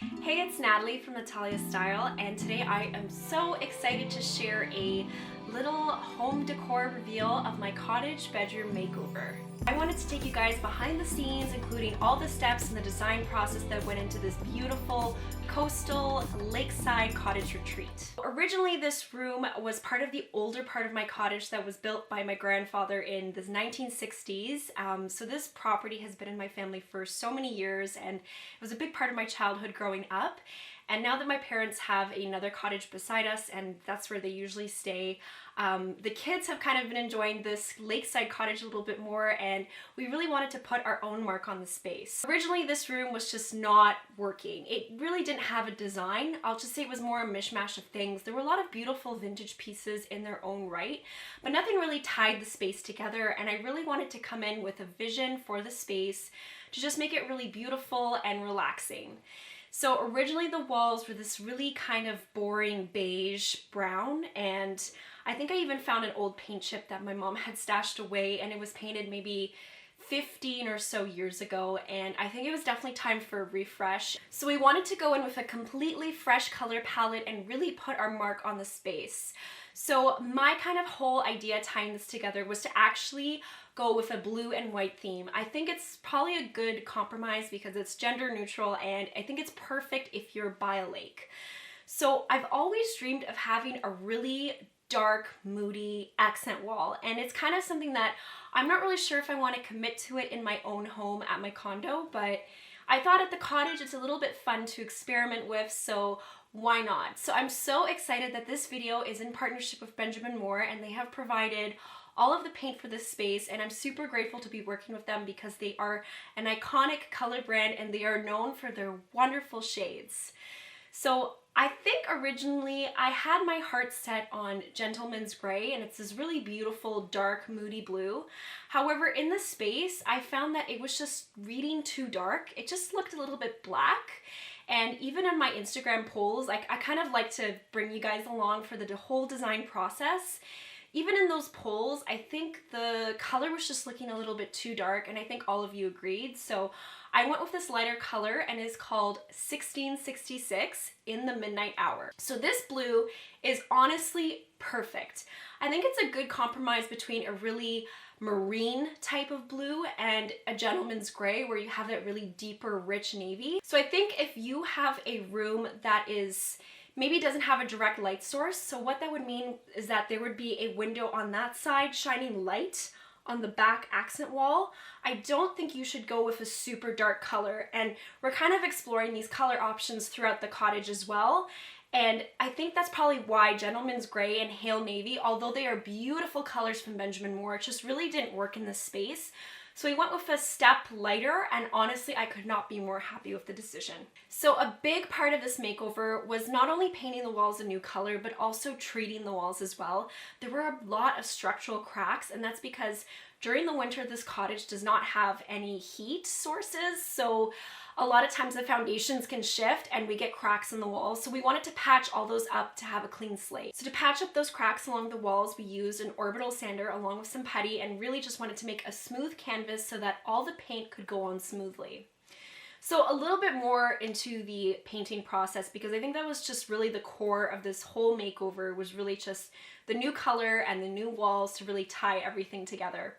Hey, it's Natalie from nataliastyle, and today I am so excited to share a little home decor reveal of my cottage bedroom makeover. I wanted to take you guys behind the scenes, including all the steps and the design process that went into this beautiful coastal lakeside cottage retreat. Originally, this room was part of the older part of my cottage that was built by my grandfather in the 1960s. So this property has been in my family for so many years, and it was a big part of my childhood growing up. And now that my parents have another cottage beside us, and that's where they usually stay, the kids have kind of been enjoying this lakeside cottage a little bit more, and we really wanted to put our own mark on the space. Originally, this room was just not working. It really didn't have a design. I'll just say it was more a mishmash of things. There were a lot of beautiful vintage pieces in their own right, but nothing really tied the space together, and I really wanted to come in with a vision for the space to just make it really beautiful and relaxing. So originally the walls were this really kind of boring beige brown, and I think I even found an old paint chip that my mom had stashed away, and it was painted maybe 15 or so years ago, and I think it was definitely time for a refresh. So we wanted to go in with a completely fresh color palette and really put our mark on the space. So my kind of whole idea tying this together was to actually go with a blue and white theme. I think it's probably a good compromise because it's gender neutral, and I think it's perfect if you're by a lake. So I've always dreamed of having a really dark, moody accent wall, and it's kind of something that I'm not really sure if I want to commit to it in my own home at my condo, but I thought at the cottage it's a little bit fun to experiment with, so why not? So I'm so excited that this video is in partnership with Benjamin Moore, and they have provided all of the paint for this space, and I'm super grateful to be working with them because they are an iconic color brand and they are known for their wonderful shades. So I think originally I had my heart set on Gentleman's Gray, and it's this really beautiful dark moody blue. However, in the space I found that it was just reading too dark. It just looked a little bit black. And even in my Instagram polls, I kind of like to bring you guys along for the whole design process. Even in those polls, I think the color was just looking a little bit too dark, and I think all of you agreed. So I went with this lighter color, and it's called 1666 in the midnight hour. So this blue is honestly perfect. I think it's a good compromise between a really marine type of blue and a gentleman's gray, where you have that really deeper, rich navy. So I think if you have a room that is maybe doesn't have a direct light source, so what that would mean is that there would be a window on that side shining light on the back accent wall, I don't think you should go with a super dark color. And we're kind of exploring these color options throughout the cottage as well. And I think that's probably why Gentleman's Gray and Hail Navy, although they are beautiful colors from Benjamin Moore, it just really didn't work in this space. So we went with a step lighter, and honestly, I could not be more happy with the decision. So a big part of this makeover was not only painting the walls a new color, but also treating the walls as well. There were a lot of structural cracks, and that's because during the winter, this cottage does not have any heat sources. So a lot of times the foundations can shift and we get cracks in the walls. So we wanted to patch all those up to have a clean slate. So to patch up those cracks along the walls, we used an orbital sander along with some putty, and really just wanted to make a smooth canvas so that all the paint could go on smoothly. So a little bit more into the painting process, because I think that was just really the core of this whole makeover, was really just the new color and the new walls to really tie everything together.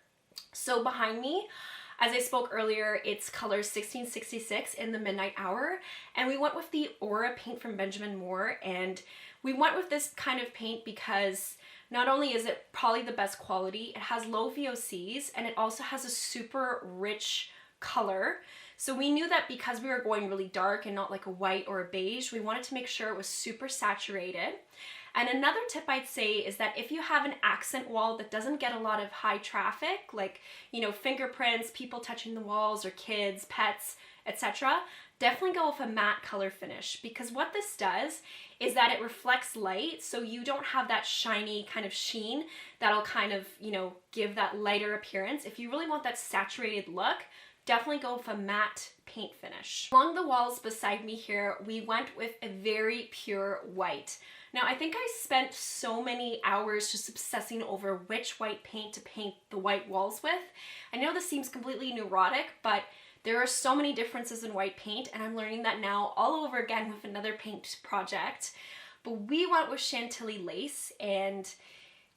So behind me, as I spoke earlier, it's color 1666 in the midnight hour, and we went with the Aura paint from Benjamin Moore, and we went with this kind of paint because not only is it probably the best quality, it has low VOCs, and it also has a super rich color. So we knew that because we were going really dark and not like a white or a beige, we wanted to make sure it was super saturated. And another tip I'd say is that if you have an accent wall that doesn't get a lot of high traffic, like, you know, fingerprints, people touching the walls, or kids, pets, etc., definitely go with a matte color finish, because what this does is that it reflects light, so you don't have that shiny kind of sheen that'll kind of, you know, give that lighter appearance. If you really want that saturated look, definitely go with a matte paint finish. Along the walls beside me here, we went with a very pure white. Now, I think I spent so many hours just obsessing over which white paint to paint the white walls with. I know this seems completely neurotic, but There are so many differences in white paint, and I'm learning that now all over again with another paint project. But we went with Chantilly lace, and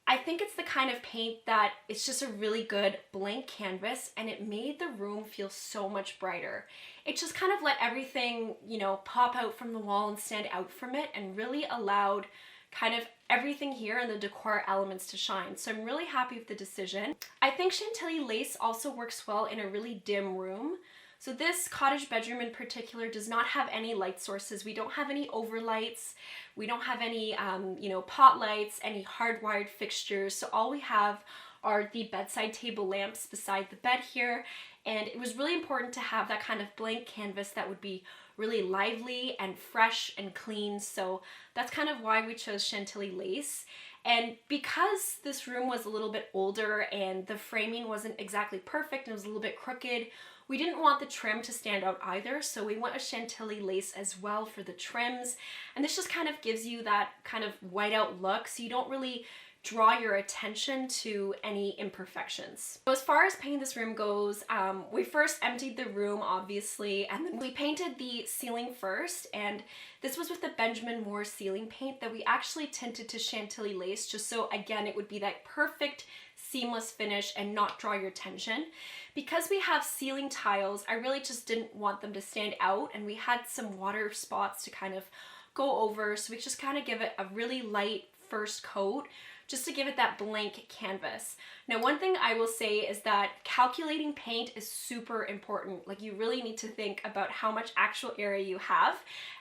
I think it's the kind of paint that it's just a really good blank canvas, and it made the room feel so much brighter. It just kind of let everything, you know, pop out from the wall and stand out from it, and really allowed kind of everything here and the decor elements to shine. So I'm really happy with the decision. I think Chantilly lace also works well in a really dim room. So this cottage bedroom in particular does not have any light sources. We don't have any overlights. We don't have any, you know, pot lights, any hardwired fixtures. So all we have are the bedside table lamps beside the bed here. And it was really important to have that kind of blank canvas that would be really lively and fresh and clean. So that's kind of why we chose Chantilly lace. And because this room was a little bit older and the framing wasn't exactly perfect and it was a little bit crooked, we didn't want the trim to stand out either, so we went with Chantilly lace as well for the trims. And this just kind of gives you that kind of white out look, so you don't really draw your attention to any imperfections. So as far as painting this room goes, we first emptied the room, obviously, and then we painted the ceiling first, and this was with the Benjamin Moore ceiling paint that we actually tinted to Chantilly lace, just so, again, it would be that perfect seamless finish and not draw your attention. Because we have ceiling tiles, I really just didn't want them to stand out, and we had some water spots to kind of go over, so we just kind of give it a really light first coat just to give it that blank canvas. Now, one thing I will say is that calculating paint is super important. Like, you really need to think about how much actual area you have.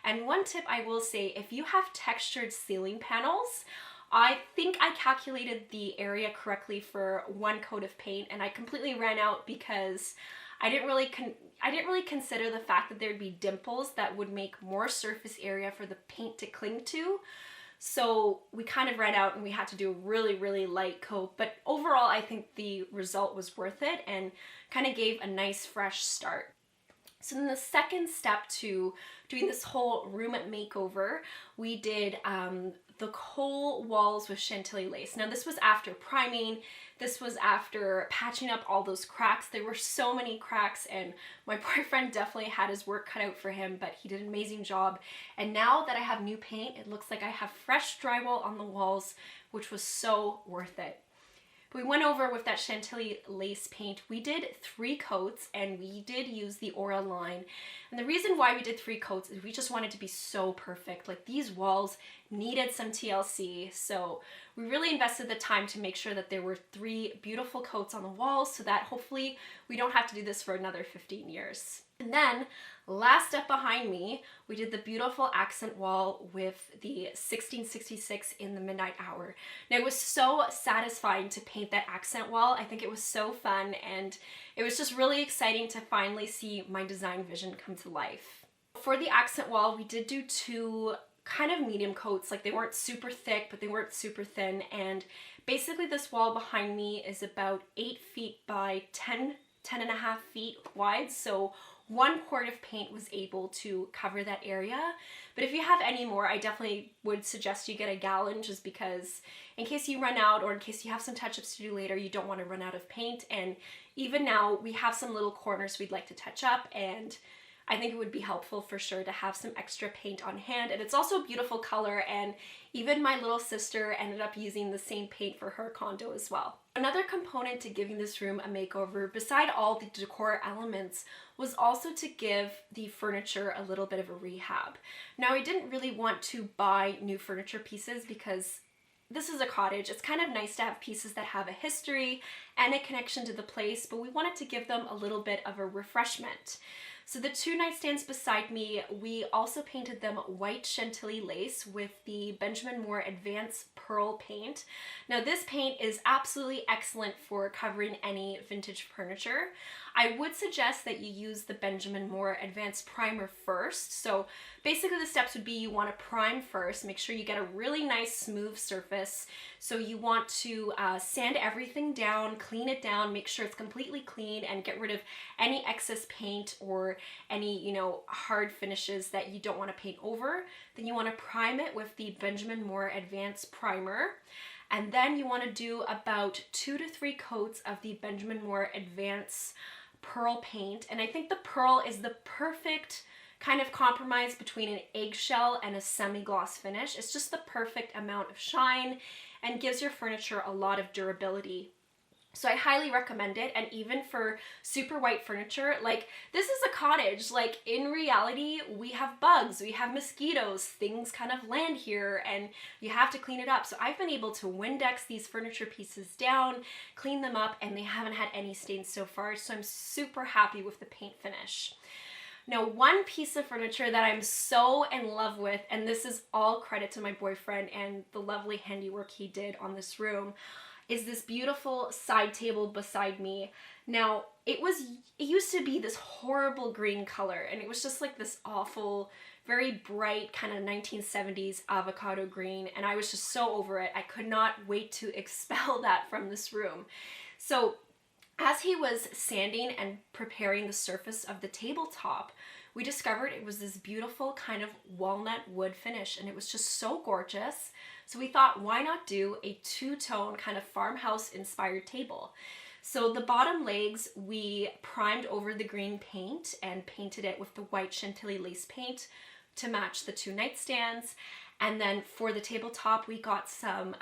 And one tip I will say, if you have textured ceiling panels, I think I calculated the area correctly for one coat of paint, and I completely ran out because I didn't really consider the fact that there'd be dimples that would make more surface area for the paint to cling to. So we kind of ran out and we had to do a really, really light coat. But overall, I think the result was worth it and kind of gave a nice fresh start. So then the second step to doing this whole room makeover, we did the whole walls with Chantilly lace. Now this was after priming, this was after patching up all those cracks. There were so many cracks, and my boyfriend definitely had his work cut out for him, but he did an amazing job. And now that I have new paint, it looks like I have fresh drywall on the walls, which was so worth it. But we went over with that Chantilly lace paint. We did 3 coats, and we did use the Aura line. And the reason why we did 3 coats is we just wanted to be so perfect. Like, these walls needed some TLC, so we really invested the time to make sure that there were 3 beautiful coats on the walls so that hopefully we don't have to do this for another 15 years. And then, last up behind me, we did the beautiful accent wall with the 1666 in the midnight hour. Now, it was so satisfying to paint that accent wall. I think it was so fun, and it was just really exciting to finally see my design vision come to life. For the accent wall, we did do 2 kind of medium coats. Like, they weren't super thick, but they weren't super thin, and basically this wall behind me is about 8 feet by 10.5 feet wide, so 1 quart of paint was able to cover that area. But if you have any more, I definitely would suggest you get a gallon, just because in case you run out or in case you have some touch-ups to do later, you don't want to run out of paint. And even now, we have some little corners we'd like to touch up, and I think it would be helpful for sure to have some extra paint on hand. And it's also a beautiful color, and even my little sister ended up using the same paint for her condo as well. Another component to giving this room a makeover, beside all the decor elements, was also to give the furniture a little bit of a rehab. Now, I didn't really want to buy new furniture pieces because this is a cottage. It's kind of nice to have pieces that have a history and a connection to the place, but we wanted to give them a little bit of a refreshment. So the 2 nightstands beside me, we also painted them white Chantilly lace with the Benjamin Moore Advanced Pearl paint. Now, this paint is absolutely excellent for covering any vintage furniture. I would suggest that you use the Benjamin Moore Advanced Primer first. So basically the steps would be, you want to prime first, make sure you get a really nice smooth surface. So you want to sand everything down, clean it down, make sure it's completely clean, and get rid of any excess paint or any, you know, hard finishes that you don't want to paint over. Then you want to prime it with the Benjamin Moore Advanced Primer. And then you want to do about 2 to 3 coats of the Benjamin Moore Advanced pearl paint, and I think the pearl is the perfect kind of compromise between an eggshell and a semi-gloss finish. It's just the perfect amount of shine and gives your furniture a lot of durability. So I highly recommend it. And even for super white furniture, like this is a cottage, like in reality, we have bugs, we have mosquitoes, things kind of land here and you have to clean it up. So I've been able to Windex these furniture pieces down, clean them up, and they haven't had any stains so far. So I'm super happy with the paint finish. Now, one piece of furniture that I'm so in love with, and this is all credit to my boyfriend and the lovely handiwork he did on this room, is this beautiful side table beside me. Now, it used to be this horrible green color, and it was just like this awful, very bright kind of 1970s avocado green, and I was just so over it. I could not wait to expel that from this room. So as he was sanding and preparing the surface of the tabletop, we discovered it was this beautiful kind of walnut wood finish, and it was just so gorgeous. So we thought, why not do a two-tone kind of farmhouse inspired table? So the bottom legs, we primed over the green paint and painted it with the white Chantilly lace paint to match the two nightstands. And then for the tabletop, we got some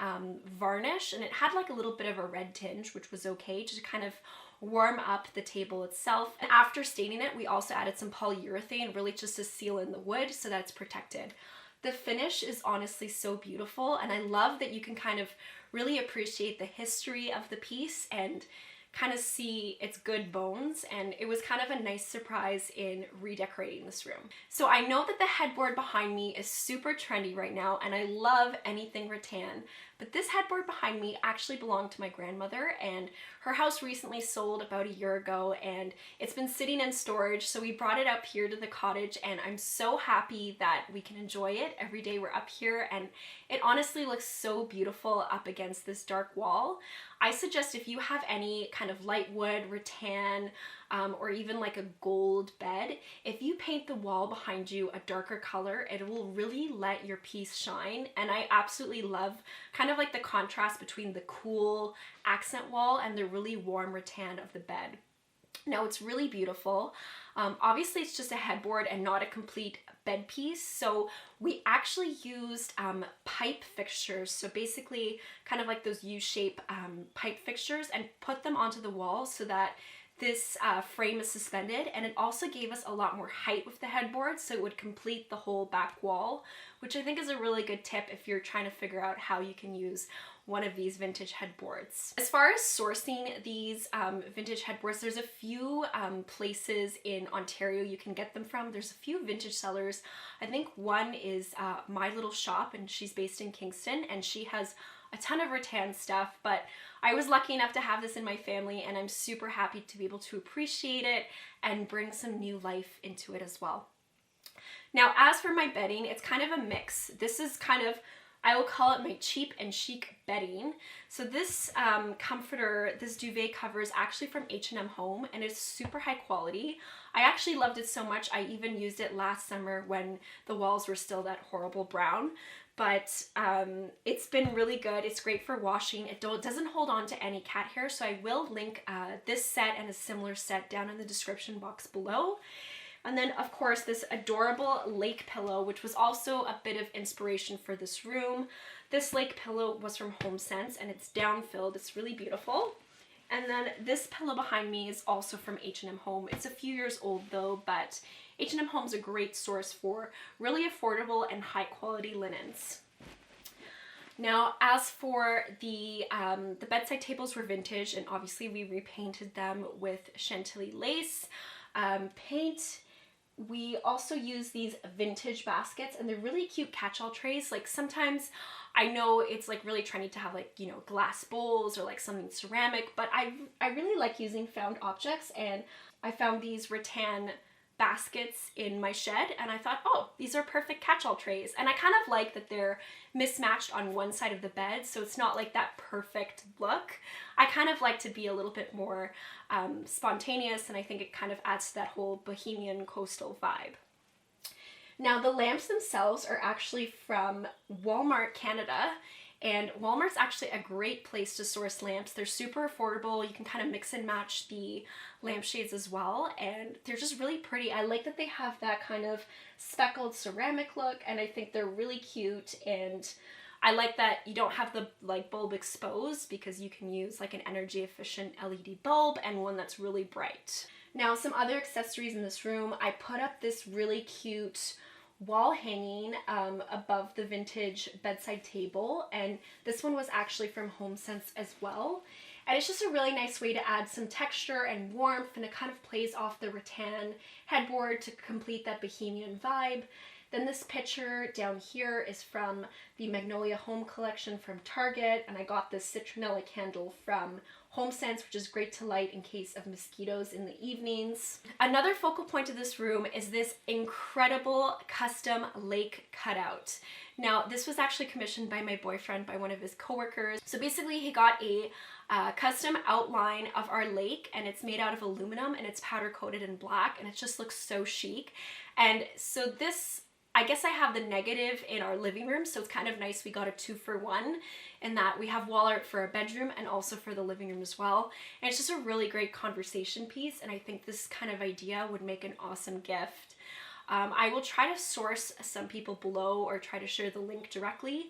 varnish, and it had like a little bit of a red tinge, which was okay to kind of warm up the table itself. And after staining it, we also added some polyurethane, really just to seal in the wood so that it's protected. The finish is honestly so beautiful, and I love that you can kind of really appreciate the history of the piece and kind of see its good bones, and it was kind of a nice surprise in redecorating this room. So I know that the headboard behind me is super trendy right now, and I love anything rattan, but this headboard behind me actually belonged to my grandmother, and her house recently sold about a year ago, and it's been sitting in storage, so we brought it up here to the cottage, and I'm so happy that we can enjoy it every day we're up here, and it honestly looks so beautiful up against this dark wall. I suggest if you have any kind of light wood, rattan, or even like a gold bed, if you paint the wall behind you a darker color, it will really let your piece shine. And I absolutely love kind of like the contrast between the cool accent wall and the really warm rattan of the bed. Now, it's really beautiful. Obviously, it's just a headboard and not a complete bed piece. So we actually used pipe fixtures. So basically kind of like those U-shape pipe fixtures, and put them onto the wall so that this frame is suspended, and it also gave us a lot more height with the headboard, so it would complete the whole back wall, which I think is a really good tip if you're trying to figure out how you can use one of these vintage headboards. As far as sourcing these vintage headboards, there's a few places in Ontario you can get them from. There's a few vintage sellers. I think one is My Little Shop, and she's based in Kingston, and she has a ton of rattan stuff, but I was lucky enough to have this in my family, and I'm super happy to be able to appreciate it and bring some new life into it as well. Now, as for my bedding, it's kind of a mix. This is kind of, I will call it my cheap and chic bedding. So this comforter, this duvet cover is actually from H&M Home, and it's super high quality. I actually loved it so much, I even used it last summer when the walls were still that horrible brown. But it's been really good. It's great for washing. It doesn't hold on to any cat hair, so I will link this set and a similar set down in the description box below. And then, of course, this adorable lake pillow, which was also a bit of inspiration for this room. This lake pillow was from HomeSense, and it's down-filled. It's really beautiful. And then this pillow behind me is also from H&M Home. It's a few years old though, but H&M Home's a great source for really affordable and high quality linens. Now, as for the bedside tables were vintage, and obviously we repainted them with Chantilly lace paint. We also use these vintage baskets, and they're really cute catch-all trays. Like sometimes I know it's like really trendy to have like, you know, glass bowls or like something ceramic, but I really like using found objects, and I found these rattan baskets in my shed, and I thought, oh, these are perfect catch-all trays. And I kind of like that they're mismatched on one side of the bed, so it's not like that perfect look. I kind of like to be a little bit more spontaneous, and I think it kind of adds to that whole bohemian coastal vibe. Now, the lamps themselves are actually from Walmart Canada, And Walmart's actually a great place to source lamps. They're super affordable. You can kind of mix and match the lampshades as well, and they're just really pretty. I like that they have that kind of speckled ceramic look, and I think they're really cute. And I like that you don't have the like bulb exposed, because you can use like an energy efficient LED bulb and one that's really bright. Now, some other accessories in this room, I put up this really cute wall hanging above the vintage bedside table, and this one was actually from HomeSense as well. And it's just a really nice way to add some texture and warmth, and it kind of plays off the rattan headboard to complete that bohemian vibe. Then this picture down here is from the Magnolia Home Collection from Target, and I got this citronella candle from HomeSense, which is great to light in case of mosquitoes in the evenings. Another focal point of this room is this incredible custom lake cutout. Now, this was actually commissioned by my boyfriend, by one of his coworkers. So basically he got a custom outline of our lake, and it's made out of aluminum, and it's powder coated in black, and it just looks so chic. And so this, I guess I have the negative in our living room, so it's kind of nice we got a 2-for-1 in that we have wall art for our bedroom and also for the living room as well. And it's just a really great conversation piece, and I think this kind of idea would make an awesome gift. I will try to source some people below or try to share the link directly,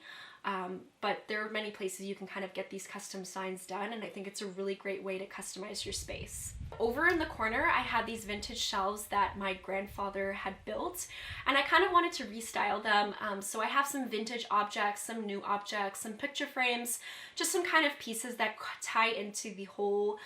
but there are many places you can kind of get these custom signs done, and I think it's a really great way to customize your space. Over in the corner, I had these vintage shelves that my grandfather had built, and I kind of wanted to restyle them. So I have some vintage objects, some new objects, some picture frames, just some kind of pieces that tie into the whole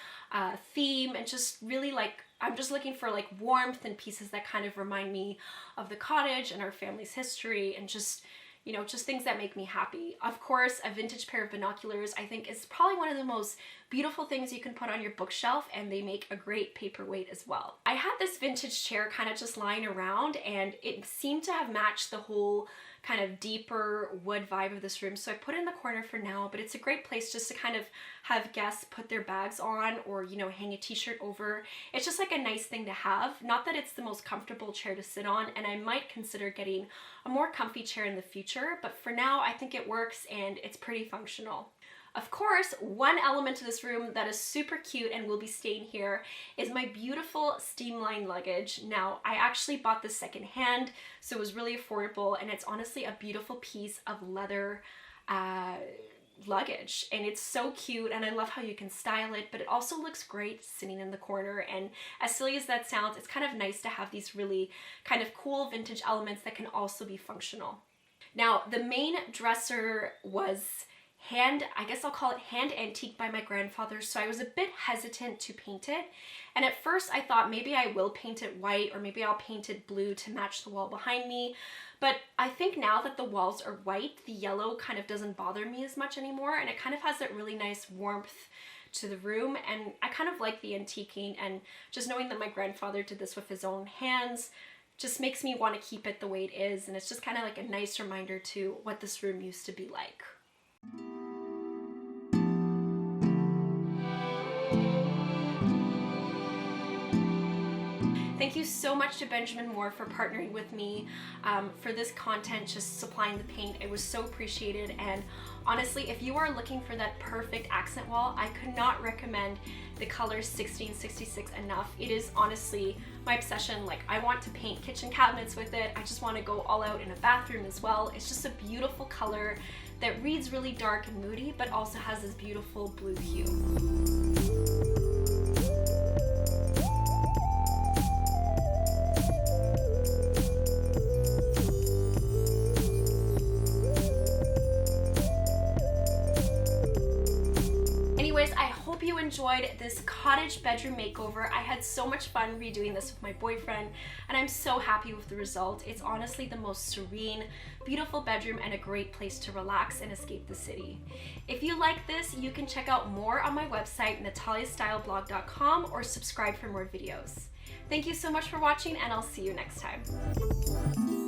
theme, and just really like, I'm just looking for like warmth and pieces that kind of remind me of the cottage and our family's history, and just, you know, just things that make me happy. Of course, a vintage pair of binoculars I think is probably one of the most beautiful things you can put on your bookshelf, and they make a great paperweight as well. I had this vintage chair kind of just lying around, and it seemed to have matched the whole kind of deeper wood vibe of this room, so I put it in the corner for now, but it's a great place just to kind of have guests put their bags on, or, you know, hang a t-shirt over. It's just like a nice thing to have. Not that it's the most comfortable chair to sit on, and I might consider getting a more comfy chair in the future, but for now I think it works and it's pretty functional. Of course, one element of this room that is super cute and will be staying here is my beautiful Steamline luggage. Now, I actually bought this secondhand, so it was really affordable, and it's honestly a beautiful piece of leather luggage, and it's so cute, and I love how you can style it, but it also looks great sitting in the corner. And as silly as that sounds, it's kind of nice to have these really kind of cool vintage elements that can also be functional. Now, the main dresser was I guess I'll call it hand antique by my grandfather, so I was a bit hesitant to paint it. And at first I thought maybe I will paint it white, or maybe I'll paint it blue to match the wall behind me. But I think now that the walls are white, the yellow kind of doesn't bother me as much anymore, and it kind of has that really nice warmth to the room. And I kind of like the antiquing, and just knowing that my grandfather did this with his own hands just makes me want to keep it the way it is, and it's just kind of like a nice reminder to what this room used to be like. Thank you so much to Benjamin Moore for partnering with me for this content, just supplying the paint. It was so appreciated, and honestly, if you are looking for that perfect accent wall, I could not recommend the color 1666 enough. It is honestly my obsession. Like, I want to paint kitchen cabinets with it. I just want to go all out in a bathroom as well. It's just a beautiful color that reads really dark and moody, but also has this beautiful blue hue. Anyways, I hope you enjoyed this cottage bedroom makeover. I had so much fun redoing this with my boyfriend, and I'm so happy with the result. It's honestly the most serene, beautiful bedroom, and a great place to relax and escape the city. If you like this, you can check out more on my website, nataliastyle.blog.com, or subscribe for more videos. Thank you so much for watching, and I'll see you next time.